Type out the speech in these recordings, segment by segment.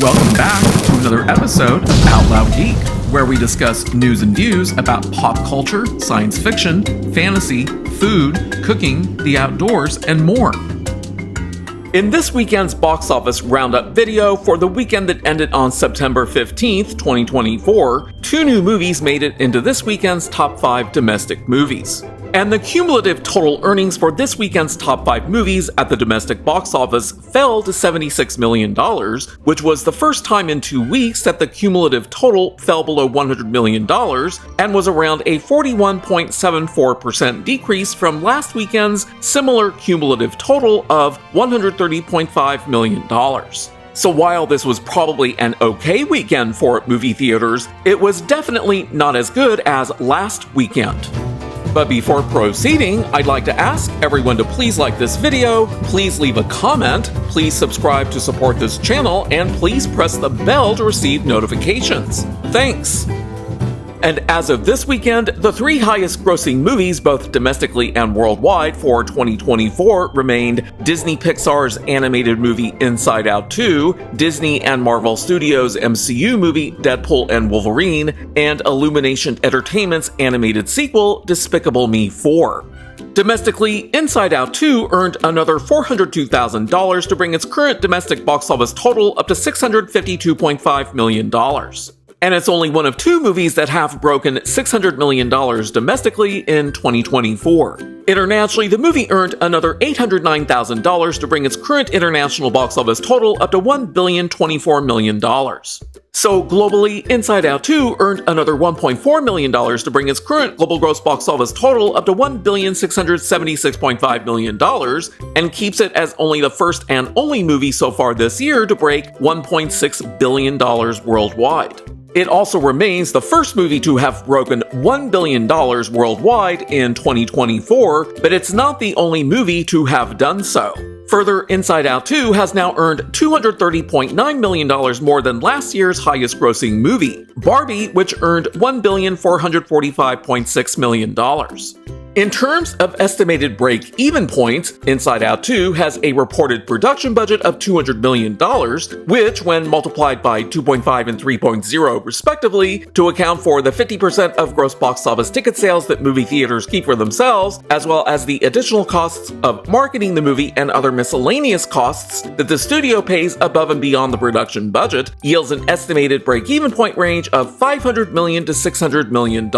Welcome back to another episode of Out Loud Geek, where we discuss news and views about pop culture, science fiction, fantasy, food, cooking, the outdoors, and more. In this weekend's box office roundup video for the weekend that ended on September 15th, 2024, two new movies made it into this weekend's top 5 domestic movies. And the cumulative total earnings for this weekend's top 5 movies at the domestic box office fell to $76 million, which was the first time in 2 weeks that the cumulative total fell below $100 million, and was around a 41.74% decrease from last weekend's similar cumulative total of $130.5 million. So while this was probably an okay weekend for movie theaters, it was definitely not as good as last weekend. But before proceeding, I'd like to ask everyone to please like this video, please leave a comment, please subscribe to support this channel, and please press the bell to receive notifications. Thanks! And as of this weekend, the 3 highest grossing movies, both domestically and worldwide, for 2024 remained Disney Pixar's animated movie Inside Out 2, Disney and Marvel Studios' MCU movie Deadpool and Wolverine, and Illumination Entertainment's animated sequel Despicable Me 4. Domestically, Inside Out 2 earned another $402,000 to bring its current domestic box office total up to $652.5 million. And it's only one of 2 movies that have broken $600 million domestically in 2024. Internationally, the movie earned another $809,000 to bring its current international box office total up to $1,024 million. So globally, Inside Out 2 earned another $1.4 million to bring its current global gross box office total up to $1,676.5 million, and keeps it as only the first and only movie so far this year to break $1.6 billion worldwide. It also remains the first movie to have broken $1 billion worldwide in 2024, but it's not the only movie to have done so. Further, Inside Out 2 has now earned $230.9 million more than last year's highest grossing movie, Barbie, which earned $1,445.6 million. In terms of estimated break-even points, Inside Out 2 has a reported production budget of $200 million, which, when multiplied by 2.5 and 3.0 respectively, to account for the 50% of gross box office ticket sales that movie theaters keep for themselves, as well as the additional costs of marketing the movie and other miscellaneous costs that the studio pays above and beyond the production budget, yields an estimated break-even point range of $500 million to $600 million.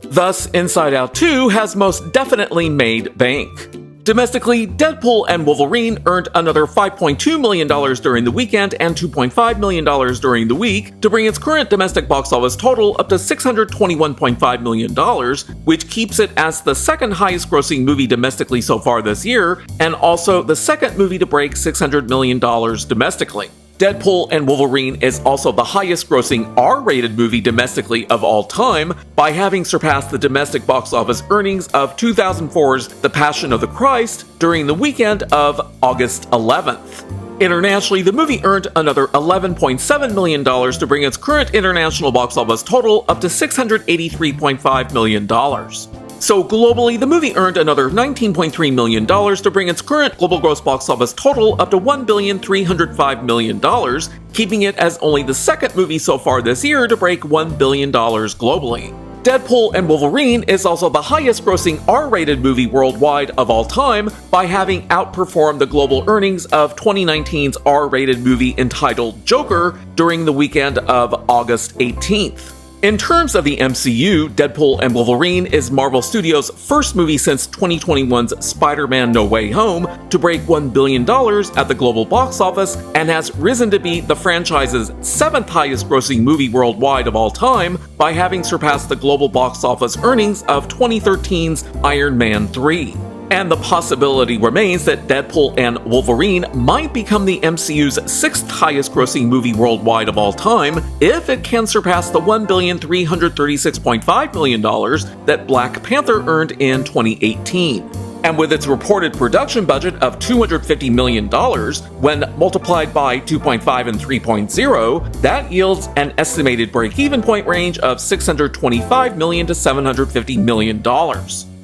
Thus, Inside Out 2 has most definitely made bank. Domestically, Deadpool and Wolverine earned another $5.2 million during the weekend and $2.5 million during the week to bring its current domestic box office total up to $621.5 million, which keeps it as the second highest grossing movie domestically so far this year, and also the second movie to break $600 million domestically. Deadpool and Wolverine is also the highest grossing R-rated movie domestically of all time by having surpassed the domestic box office earnings of 2004's The Passion of the Christ during the weekend of August 11th. Internationally, the movie earned another $11.7 million to bring its current international box office total up to $683.5 million. So globally, the movie earned another $19.3 million to bring its current global gross box office total up to $1,305 million, keeping it as only the second movie so far this year to break $1 billion globally. Deadpool and Wolverine is also the highest grossing R-rated movie worldwide of all time by having outperformed the global earnings of 2019's R-rated movie entitled Joker during the weekend of August 18th. In terms of the MCU, Deadpool and Wolverine is Marvel Studios' first movie since 2021's Spider-Man No Way Home to break $1 billion at the global box office, and has risen to be the franchise's 7th highest grossing movie worldwide of all time by having surpassed the global box office earnings of 2013's Iron Man 3. And the possibility remains that Deadpool and Wolverine might become the MCU's 6th highest grossing movie worldwide of all time if it can surpass the $1,336.5 million that Black Panther earned in 2018. And with its reported production budget of $250 million, when multiplied by 2.5 and 3.0, that yields an estimated break-even point range of $625 million to $750 million.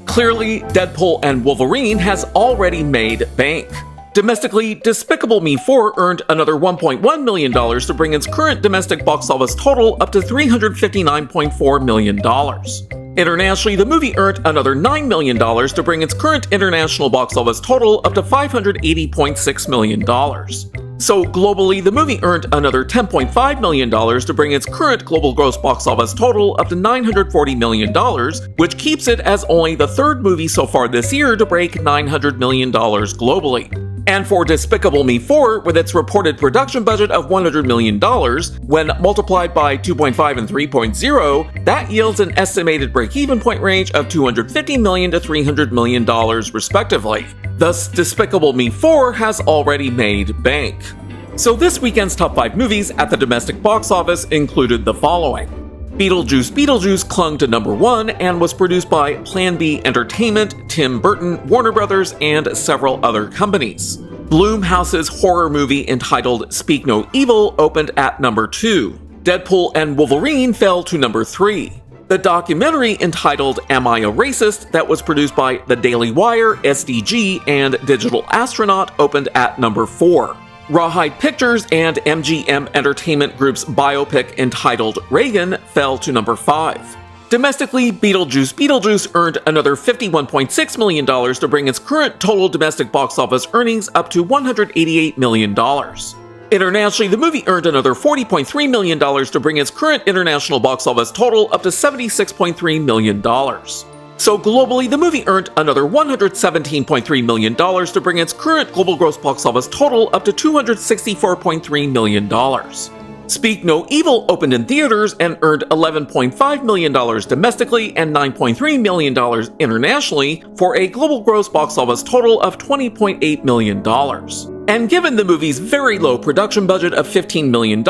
Clearly, Deadpool and Wolverine has already made bank. Domestically, Despicable Me 4 earned another $1.1 million to bring its current domestic box office total up to $359.4 million. Internationally, the movie earned another $9 million to bring its current international box office total up to $580.6 million. So globally, the movie earned another $10.5 million to bring its current global gross box office total up to $940 million, which keeps it as only the third movie so far this year to break $900 million globally. And for Despicable Me 4, with its reported production budget of $100 million, when multiplied by 2.5 and 3.0, that yields an estimated break-even point range of $250 million to $300 million, respectively. Thus, Despicable Me 4 has already made bank. So this weekend's top 5 movies at the domestic box office included the following. Beetlejuice Beetlejuice clung to number 1 and was produced by Plan B Entertainment, Tim Burton, Warner Brothers, and several other companies. Blumhouse's horror movie entitled Speak No Evil opened at number 2. Deadpool and Wolverine fell to number 3. The documentary entitled Am I a Racist that was produced by The Daily Wire, SDG, and Digital Astronaut opened at number 4. Rawhide Pictures and MGM Entertainment Group's biopic entitled Reagan fell to number 5. Domestically, Beetlejuice Beetlejuice earned another $51.6 million to bring its current total domestic box office earnings up to $188 million. Internationally, the movie earned another $40.3 million to bring its current international box office total up to $76.3 million. So globally, the movie earned another $117.3 million to bring its current global gross box office total up to $264.3 million. Speak No Evil opened in theaters and earned $11.5 million domestically and $9.3 million internationally for a global gross box office total of $20.8 million. And given the movie's very low production budget of $15 million,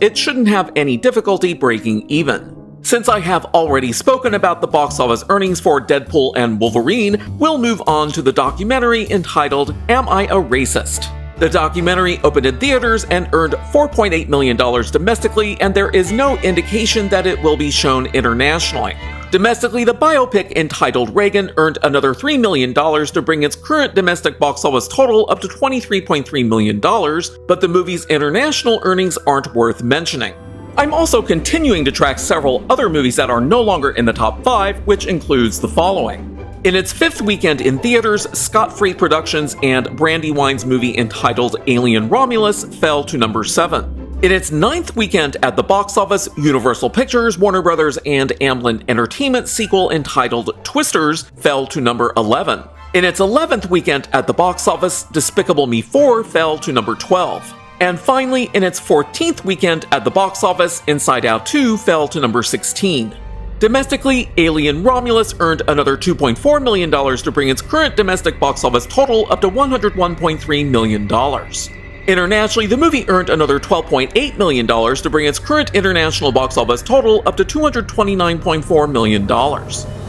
it shouldn't have any difficulty breaking even. Since I have already spoken about the box office earnings for Deadpool and Wolverine, we'll move on to the documentary entitled Am I a Racist? The documentary opened in theaters and earned $4.8 million domestically, and there is no indication that it will be shown internationally. Domestically, the biopic entitled Reagan earned another $3 million to bring its current domestic box office total up to $23.3 million, but the movie's international earnings aren't worth mentioning. I'm also continuing to track several other movies that are no longer in the top 5, which includes the following. In its 5th weekend in theaters, Scott Free Productions and Brandywine's movie entitled Alien Romulus fell to number 7. In its 9th weekend at the box office, Universal Pictures, Warner Brothers, and Amblin Entertainment sequel entitled Twisters fell to number 11. In its 11th weekend at the box office, Despicable Me 4 fell to number 12. And finally, in its 14th weekend at the box office, Inside Out 2 fell to number 16. Domestically, Alien Romulus earned another $2.4 million to bring its current domestic box office total up to $101.3 million. Internationally, the movie earned another $12.8 million to bring its current international box office total up to $229.4 million.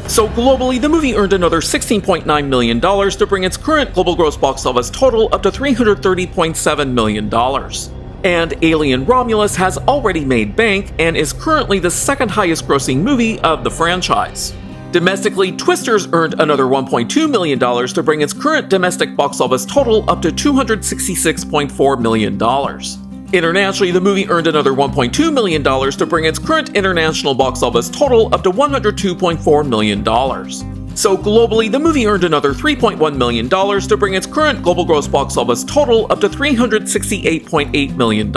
So globally, the movie earned another $16.9 million to bring its current global gross box office total up to $330.7 million. And Alien Romulus has already made bank and is currently the second highest grossing movie of the franchise. Domestically, Twisters earned another $1.2 million to bring its current domestic box office total up to $266.4 million. Internationally, the movie earned another $1.2 million to bring its current international box office total up to $102.4 million. So globally, the movie earned another $3.1 million to bring its current global gross box office total up to $368.8 million.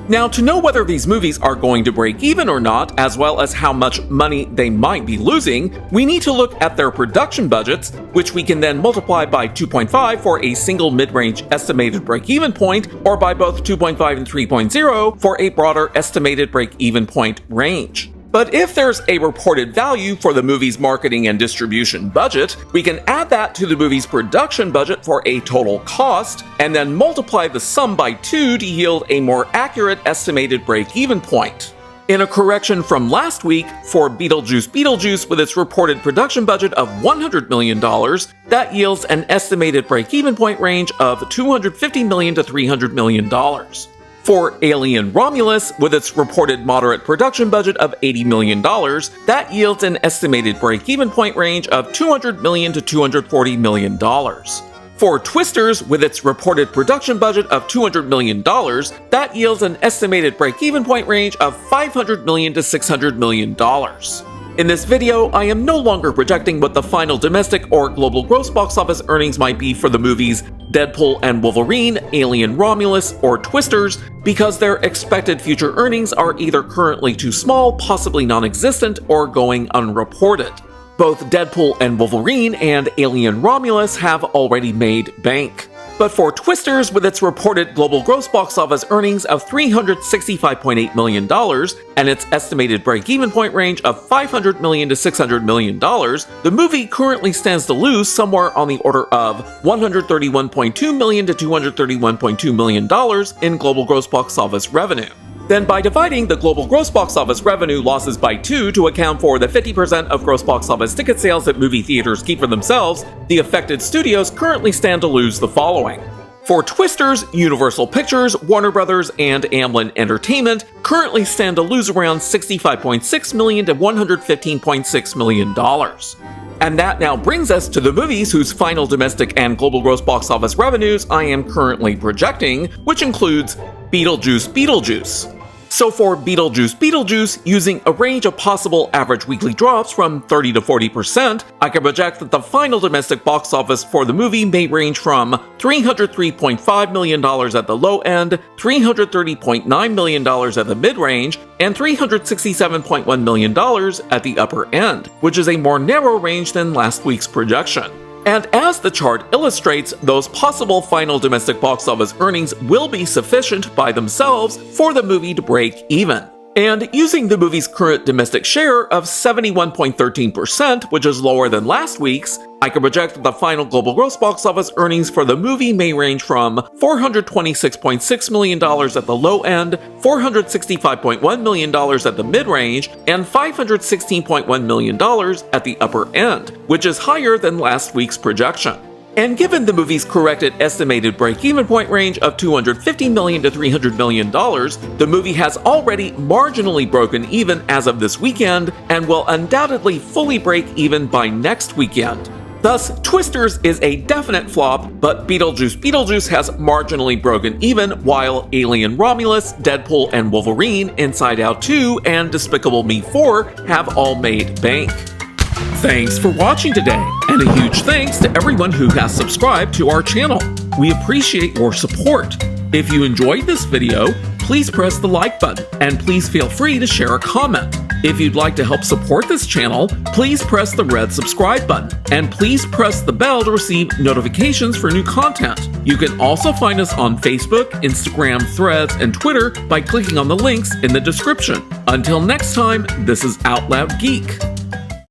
Now, to know whether these movies are going to break even or not, as well as how much money they might be losing, we need to look at their production budgets, which we can then multiply by 2.5 for a single mid-range estimated break-even point, or by both 2.5 and 3.0 for a broader estimated break-even point range. But if there's a reported value for the movie's marketing and distribution budget, we can add that to the movie's production budget for a total cost, and then multiply the sum by 2 to yield a more accurate estimated break-even point. In a correction from last week, for Beetlejuice Beetlejuice with its reported production budget of $100 million, that yields an estimated break-even point range of $250 million to $300 million. For Alien Romulus, with its reported moderate production budget of $80 million, that yields an estimated break-even point range of $200 million to $240 million. For Twisters, with its reported production budget of $200 million, that yields an estimated break-even point range of $500 million to $600 million. In this video, I am no longer projecting what the final domestic or global gross box office earnings might be for the movies Deadpool and Wolverine, Alien Romulus, or Twisters, because their expected future earnings are either currently too small, possibly non-existent, or going unreported. Both Deadpool and Wolverine and Alien Romulus have already made bank. But for Twisters, with its reported global gross box office earnings of $365.8 million and its estimated break-even point range of $500 million to $600 million, the movie currently stands to lose somewhere on the order of $131.2 million to $231.2 million in global gross box office revenue. Then by dividing the global gross box office revenue losses by 2 to account for the 50% of gross box office ticket sales that movie theaters keep for themselves, the affected studios currently stand to lose the following. For Twisters, Universal Pictures, Warner Brothers, and Amblin Entertainment currently stand to lose around $65.6 million to $115.6 million. And that now brings us to the movies whose final domestic and global gross box office revenues I am currently projecting, which includes Beetlejuice Beetlejuice. So for Beetlejuice Beetlejuice, using a range of possible average weekly drops from 30 to 40%, I can project that the final domestic box office for the movie may range from $303.5 million at the low end, $330.9 million at the mid-range, and $367.1 million at the upper end, which is a more narrow range than last week's projection. And as the chart illustrates, those possible final domestic box office earnings will be sufficient by themselves for the movie to break even. And using the movie's current domestic share of 71.13%, which is lower than last week's, I can project that the final global gross box office earnings for the movie may range from $426.6 million at the low end, $465.1 million at the mid-range, and $516.1 million at the upper end, which is higher than last week's projection. And given the movie's corrected estimated break-even point range of $250 million to $300 million, the movie has already marginally broken even as of this weekend and will undoubtedly fully break even by next weekend. Thus, Twisters is a definite flop, but Beetlejuice Beetlejuice has marginally broken even, while Alien Romulus, Deadpool and Wolverine, Inside Out 2, and Despicable Me 4 have all made bank. Thanks for watching today, and a huge thanks to everyone who has subscribed to our channel. We appreciate your support. If you enjoyed this video, please press the like button, and please feel free to share a comment. If you'd like to help support this channel, please press the red subscribe button, and please press the bell to receive notifications for new content. You can also find us on Facebook, Instagram, Threads, and Twitter by clicking on the links in the description. Until next time, this is Out Loud Geek.